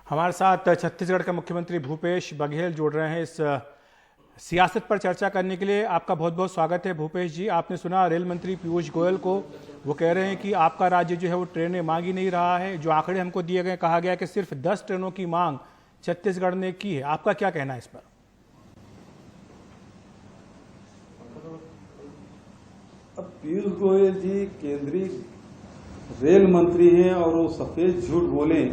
हमारे साथ छत्तीसगढ़ के मुख्यमंत्री भूपेश बघेल जुड़ रहे हैं इस सियासत पर चर्चा करने के लिए। आपका बहुत बहुत स्वागत है भूपेश जी। आपने सुना रेल मंत्री पीयूष गोयल को, वो कह रहे हैं कि आपका राज्य जो है वो ट्रेनें मांग ही नहीं रहा है। जो आंकड़े हमको दिए गए, कहा गया कि सिर्फ 10 ट्रेनों की मांग छत्तीसगढ़ ने की है। आपका क्या कहना है इस पर? अब पीयूष गोयल जी केंद्रीय रेल मंत्री हैं और वो सफेद झूठ बोले,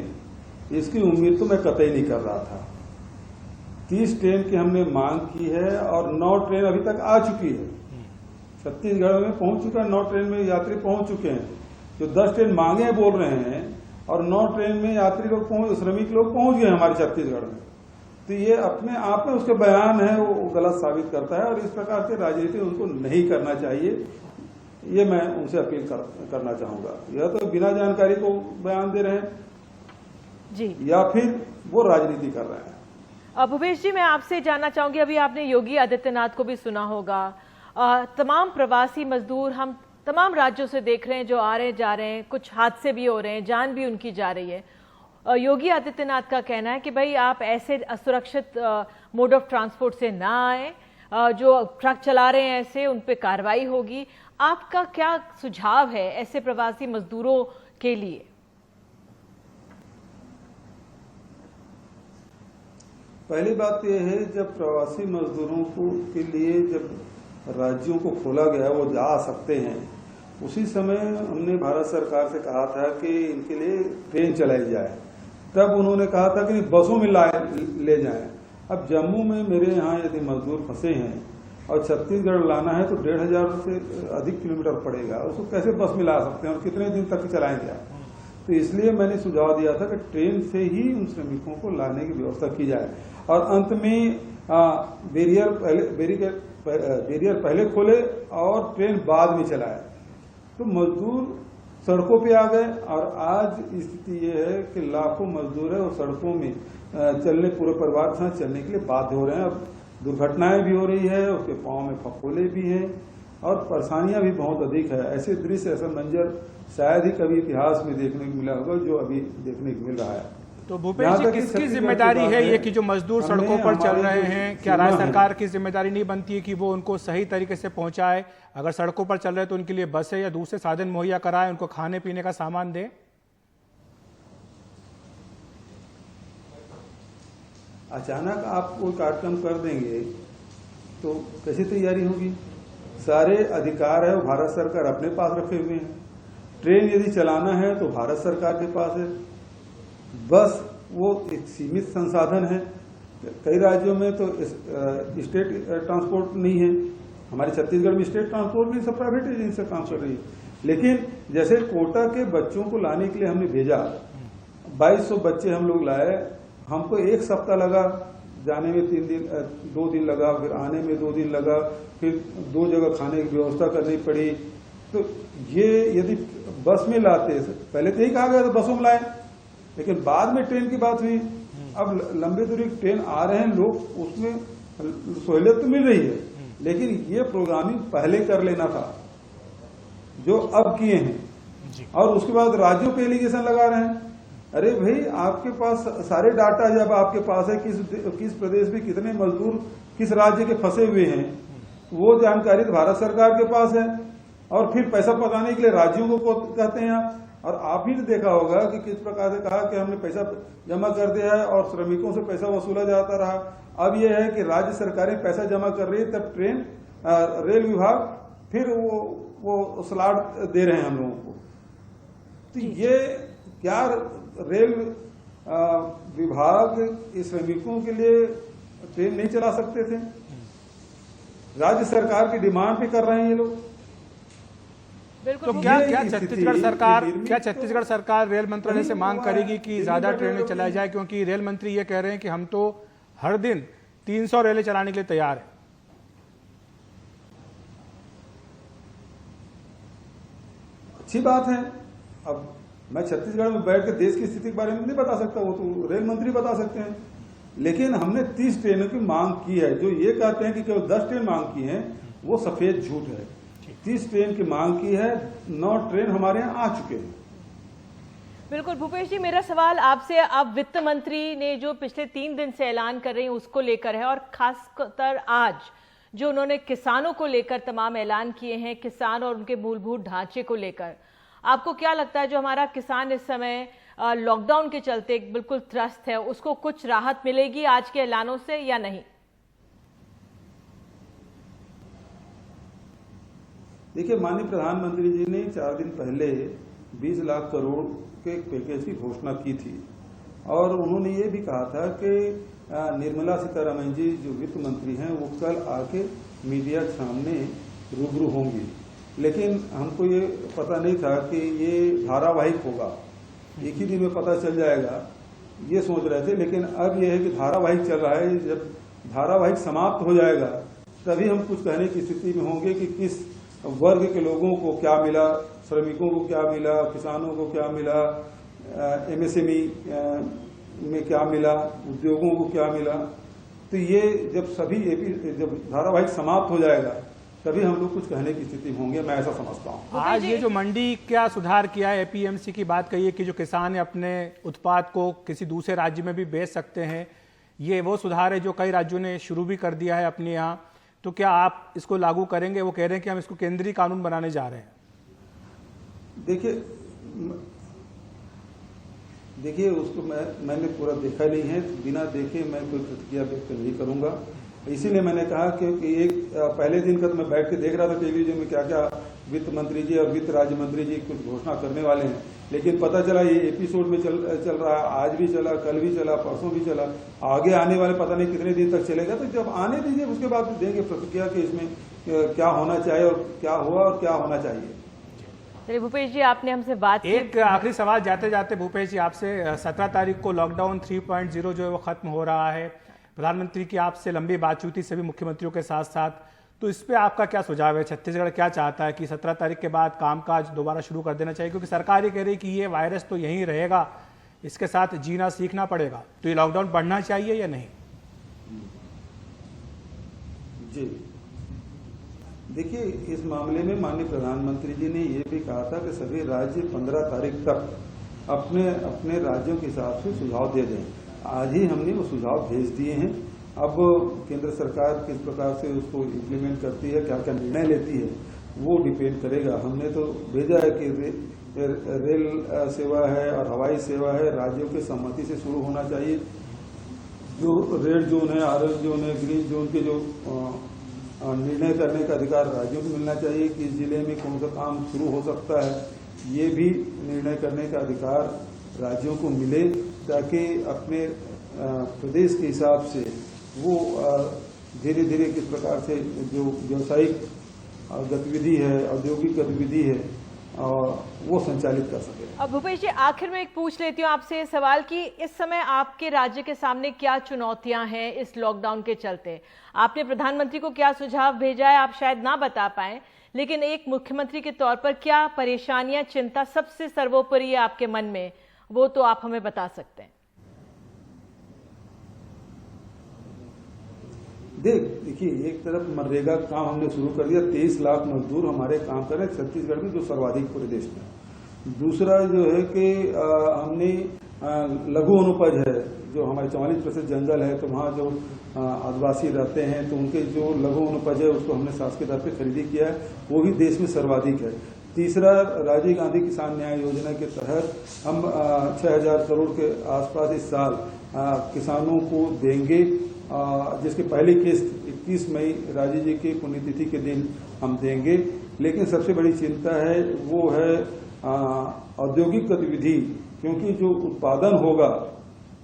इसकी उम्मीद तो मैं कतई नहीं कर रहा था। 30 ट्रेन की हमने मांग की है और 9 ट्रेन अभी तक आ चुकी है, छत्तीसगढ़ में पहुंच चुका है। 9 ट्रेन में यात्री पहुंच चुके हैं। जो 10 ट्रेन मांगे बोल रहे हैं और 9 ट्रेन में यात्री लोग श्रमिक लोग पहुंच गए हमारे छत्तीसगढ़ में। तो ये अपने आप में उसके बयान है वो गलत साबित करता है और इस प्रकार की राजनीति उनको नहीं करना चाहिए। ये मैं उनसे अपील करना चाहूंगा। यह तो बिना जानकारी को बयान दे रहे हैं जी, या फिर वो राजनीति कर रहे हैं। भूपेश जी, मैं आपसे जानना चाहूंगी, अभी आपने योगी आदित्यनाथ को भी सुना होगा। तमाम प्रवासी मजदूर हम तमाम राज्यों से देख रहे हैं जो आ रहे जा रहे हैं, कुछ हादसे भी हो रहे हैं, जान भी उनकी जा रही है। योगी आदित्यनाथ का कहना है कि भाई आप ऐसे असुरक्षित मोड ऑफ ट्रांसपोर्ट से ना आए, जो ट्रक चला रहे हैं ऐसे उन पे कार्रवाई होगी। आपका क्या सुझाव है ऐसे प्रवासी मजदूरों के लिए? पहली बात यह है, जब प्रवासी मजदूरों के लिए जब राज्यों को खोला गया वो जा सकते हैं, उसी समय हमने भारत सरकार से कहा था कि इनके लिए ट्रेन चलाई जाए। तब उन्होंने कहा था कि बसों में ले जाएं। अब जम्मू में मेरे यहाँ यदि मजदूर फंसे हैं और छत्तीसगढ़ लाना है तो 1500 से अधिक किलोमीटर पड़ेगा, उसको कैसे बस में ला सकते हैं और कितने दिन तक चलाएंगे आप? तो इसलिए मैंने सुझाव दिया था कि ट्रेन से ही उन श्रमिकों को लाने की व्यवस्था की जाए और अंत में बैरियर पहले खोले और ट्रेन बाद में चलाए। तो मजदूर सड़कों पे आ गए और आज स्थिति ये है कि लाखों मजदूर है और सड़कों में चलने, पूरे परिवार के साथ चलने के लिए बाध्य हो रहे हैं। अब दुर्घटनाएं भी हो रही है, उसके पांव में फफोले भी हैं और परेशानियां भी बहुत अधिक है। ऐसे दृश्य, ऐसा मंजर शायद ही कभी इतिहास में देखने को मिला होगा जो अभी देखने को मिल रहा है। तो भूपेश जी, किसकी जिम्मेदारी है ये कि जो मजदूर सड़कों पर चल रहे हैं, क्या राज्य सरकार की जिम्मेदारी नहीं बनती है कि वो उनको सही तरीके से पहुंचाए? अगर सड़कों पर चल रहे हैं तो उनके लिए बसें या दूसरे साधन मुहैया कराए, उनको खाने पीने का सामान दें। अचानक आप कोई कार्यक्रम कर देंगे तो कैसी तैयारी होगी? सारे अधिकार है वो भारत सरकार अपने पास रखे हुए हैं। ट्रेन यदि चलाना है तो भारत सरकार के पास है। बस वो एक सीमित संसाधन है। कई राज्यों में तो स्टेट ट्रांसपोर्ट नहीं है। हमारे छत्तीसगढ़ में स्टेट ट्रांसपोर्ट नहीं, सब प्राइवेट एजेंसी काम कर रही है। लेकिन जैसे कोटा के बच्चों को लाने के लिए हमने भेजा, 2200 बच्चे हम लोग लाए। हमको 1 सप्ताह लगा, जाने में 2 दिन लगा, फिर आने में 2 दिन लगा, फिर 2 जगह खाने की व्यवस्था करनी पड़ी। तो ये यदि बस में लाते, पहले तो यही कहा गया था बसों में लाए, लेकिन बाद में ट्रेन की बात हुई। अब लंबी दूरी ट्रेन आ रहे हैं लोग, उसमें सहूलियत तो मिल रही है, लेकिन ये प्रोग्रामिंग पहले कर लेना था जो अब किए हैं। और उसके बाद राज्यों पे एलिगेशन लगा रहे हैं। अरे भाई, आपके पास सारे डाटा जब आपके पास है, किस प्रदेश में कितने मजदूर किस राज्य के फंसे हुए हैं, वो जानकारी तो भारत सरकार के पास है। और फिर पैसा पकाने के लिए राज्यों को कहते हैं आप। और आप ही ने देखा होगा कि किस प्रकार से कहा कि हमने पैसा जमा कर दिया है और श्रमिकों से पैसा वसूला जाता रहा। अब यह है कि राज्य सरकारें पैसा जमा कर रही है, तब ट्रेन रेल विभाग फिर वो स्लॉट दे रहे हैं हम लोगों को। तो ये क्या रेल विभाग इस श्रमिकों के लिए ट्रेन नहीं चला सकते थे? राज्य सरकार की डिमांड पे कर रहे हैं ये लोग। तो क्या छत्तीसगढ़ सरकार रेल मंत्रालय से मांग करेगी कि ज्यादा ट्रेनें चलाई जाए? क्योंकि रेल मंत्री ये कह रहे हैं कि हम तो हर दिन 300 रेलें चलाने के लिए तैयार हैं। अच्छी बात है। अब मैं छत्तीसगढ़ में बैठ के देश की स्थिति के बारे में नहीं बता सकता, वो तो रेल मंत्री बता सकते हैं। लेकिन हमने 30 ट्रेनों की मांग की है। जो ये कहते हैं कि केवल 10 ट्रेन मांग की है, वो सफेद झूठ है। 30 ट्रेन की मांग की है, 9 ट्रेन हमारे यहाँ आ चुके हैं। बिल्कुल भूपेश जी, मेरा सवाल आपसे, अब वित्त मंत्री ने जो पिछले 3 दिन से ऐलान कर रही हैं उसको लेकर है, और खासकर आज जो उन्होंने किसानों को लेकर तमाम ऐलान किए हैं, किसान और उनके मूलभूत ढांचे को लेकर, आपको क्या लगता है जो हमारा किसान इस समय लॉकडाउन के चलते बिल्कुल त्रस्त है, उसको कुछ राहत मिलेगी आज के ऐलानों से या नहीं? देखिए, माननीय प्रधानमंत्री जी ने 4 दिन पहले 20 लाख करोड़ के पैकेज की घोषणा की थी, और उन्होंने ये भी कहा था कि निर्मला सीतारमण जी जो वित्त मंत्री हैं वो कल आके मीडिया के सामने रूबरू होंगी, लेकिन हमको ये पता नहीं था कि ये धारावाहिक होगा, एक ही दिन में पता चल जाएगा, ये सोच रहे थे। लेकिन अब ये है कि धारावाहिक चल रहा है, जब धारावाहिक समाप्त हो जाएगा तभी हम कुछ कहने की स्थिति में होंगे कि किस वर्ग के लोगों को क्या मिला, श्रमिकों को क्या मिला, किसानों को क्या मिला, एमएसएमई में क्या मिला, उद्योगों को क्या मिला। तो ये जब धारावाहिक समाप्त हो जाएगा तभी हम लोग कुछ कहने की स्थिति में होंगे, मैं ऐसा समझता हूँ। आज ये जो मंडी क्या सुधार किया है, एपीएमसी की बात कही है कि जो किसान है अपने उत्पाद को किसी दूसरे राज्य में भी बेच सकते हैं, ये वो सुधार है जो कई राज्यों ने शुरू भी कर दिया है अपने यहाँ, तो क्या आप इसको लागू करेंगे? वो कह रहे हैं कि हम इसको केंद्रीय कानून बनाने जा रहे हैं। देखिए उसको मैंने पूरा देखा नहीं है, बिना देखे मैं कोई प्रतिक्रिया व्यक्त नहीं करूंगा। इसीलिए मैंने कहा कि एक पहले दिन का तो मैं बैठ के देख रहा था टेलीविजन में क्या क्या वित्त मंत्री जी और वित्त राज्य मंत्री जी कुछ घोषणा करने वाले हैं, लेकिन पता चला ये एपिसोड में चल रहा है, आज भी चला, कल भी चला, परसों भी चला, आगे आने वाले पता नहीं कितने दिन तक चलेगा। तो जब आने दीजिए, उसके बाद देंगे प्रतिक्रिया कि इसमें क्या होना चाहिए और क्या हुआ और क्या होना चाहिए। चलिए भूपेश जी, आपने हमसे बात की। एक आखिरी सवाल जाते जाते भूपेश जी आपसे, 17 तारीख को लॉकडाउन 3.0 जो है वो खत्म हो रहा है, प्रधानमंत्री की आपसे लंबी बातचीत थी सभी मुख्यमंत्रियों के साथ साथ, तो इस पे आपका क्या सुझाव है? छत्तीसगढ़ क्या चाहता है कि 17 तारीख के बाद कामकाज दोबारा शुरू कर देना चाहिए, क्योंकि सरकार ये कह रही कि ये वायरस तो यहीं रहेगा, इसके साथ जीना सीखना पड़ेगा, तो ये लॉकडाउन बढ़ना चाहिए या नहीं? जी देखिए, इस मामले में माननीय प्रधानमंत्री जी ने ये भी कहा था कि सभी राज्य 15 तारीख तक अपने अपने राज्यों के हिसाब से सुझाव दे दें। आज ही हमने वो सुझाव भेज दिए हैं। अब केंद्र सरकार किस प्रकार से उसको इम्प्लीमेंट करती है, क्या क्या निर्णय लेती है, वो डिपेंड करेगा। हमने तो भेजा है कि रेल सेवा है और हवाई सेवा है, राज्यों के सहमति से शुरू होना चाहिए। जो रेड जोन है, ऑरेंज जोन है, ग्रीन जोन के जो निर्णय करने का अधिकार राज्यों को मिलना चाहिए कि जिले में कौन सा काम शुरू हो सकता है, ये भी निर्णय करने का अधिकार राज्यों को मिले, ताकि अपने प्रदेश के हिसाब से वो धीरे धीरे किस प्रकार से जो व्यावसायिक गतिविधि है, औद्योगिक गतिविधि है, वो संचालित कर सके। अब भूपेश जी, आखिर में एक पूछ लेती हूँ आपसे सवाल कि इस समय आपके राज्य के सामने क्या चुनौतियां हैं इस लॉकडाउन के चलते? आपने प्रधानमंत्री को क्या सुझाव भेजा है, आप शायद ना बता पाए, लेकिन एक मुख्यमंत्री के तौर पर क्या परेशानियां, चिंता सबसे सर्वोपरि है आपके मन में, वो तो आप हमें बता सकते हैं। देखिए, एक तरफ मनरेगा काम हमने शुरू कर दिया, 23 लाख मजदूर हमारे काम कर रहे हैं छत्तीसगढ़ में, जो सर्वाधिक पूरे देश में। दूसरा जो है कि हमने लघु अनुपज है, जो हमारे 44% जंगल है, तो वहाँ जो आदिवासी रहते हैं तो उनके जो लघु अनुपज है उसको हमने शासकीय दर पे खरीदी किया है, वो भी देश में सर्वाधिक है। तीसरा, राजीव गांधी किसान न्याय योजना के तहत हम 6000 करोड़ के आसपास इस साल किसानों को देंगे, जिसकी पहली किस्त 21 मई राजीव जी की पुण्यतिथि के दिन हम देंगे। लेकिन सबसे बड़ी चिंता है वो है औद्योगिक गतिविधि, क्योंकि जो उत्पादन होगा,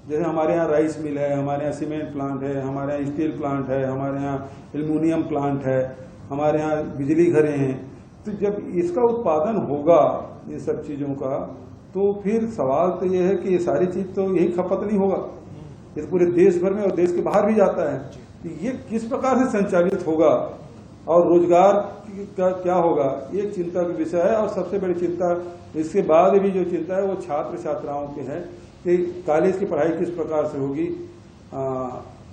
जैसे हमारे यहाँ राइस मिल है, हमारे यहाँ सीमेंट प्लांट है, हमारे यहाँ स्टील प्लांट है, हमारे यहाँ एल्युमिनियम प्लांट है, हमारे यहाँ बिजली घरें हैं, तो जब इसका उत्पादन होगा ये सब चीजों का, तो फिर सवाल तो ये है कि ये सारी चीज तो यही खपत नहीं होगा, ये पूरे देश भर में और देश के बाहर भी जाता है, तो ये किस प्रकार से संचालित होगा और रोजगार का क्या होगा, ये चिंता का विषय है। और सबसे बड़ी चिंता, इसके बाद भी जो चिंता है वो छात्र छात्राओं की है कि कॉलेज की पढ़ाई किस प्रकार से होगी,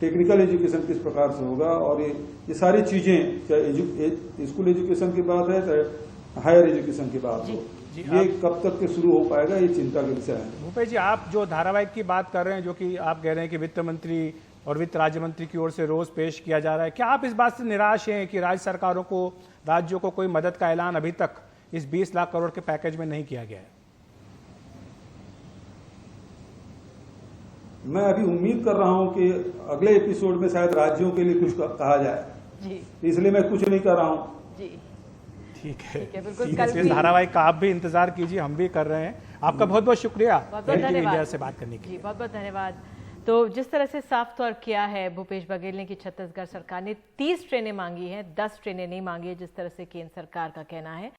टेक्निकल एजुकेशन किस प्रकार से होगा, और ये सारी चीजें, चाहे स्कूल एजुकेशन की बात है चाहे हायर एजुकेशन की बात हो, जी, ये कब तक के शुरू हो पाएगा, ये चिंता का विषय है। भूपेश जी, आप जो धारावाहिक की बात कर रहे हैं, जो कि आप कह रहे हैं कि वित्त मंत्री और वित्त राज्य मंत्री की ओर से रोज पेश किया जा रहा है, क्या आप इस बात से निराश हैं कि राज्य सरकारों को, राज्यों को कोई मदद का ऐलान अभी तक इस 20 लाख करोड़ के पैकेज में नहीं किया गया है? मैं अभी उम्मीद कर रहा हूं कि अगले एपिसोड में शायद राज्यों के लिए कुछ कहा जाए, जी इसलिए मैं कुछ नहीं कर रहा हूं। जी ठीक है, बिल्कुल। ठीक कल है, इस भी धारावाहिक का आप भी इंतजार कीजिए, हम भी कर रहे हैं। आपका बहुत बहुत शुक्रिया बहुत-बहुत NTV धन्यवाद। इंडिया से बात करने के जी लिए। बहुत बहुत धन्यवाद। तो जिस तरह से साफ तौर किया है भूपेश बघेल ने कि छत्तीसगढ़ सरकार ने 30 ट्रेनें मांगी हैं, 10 ट्रेनें नहीं मांगी है, जिस तरह से केंद्र सरकार का कहना है।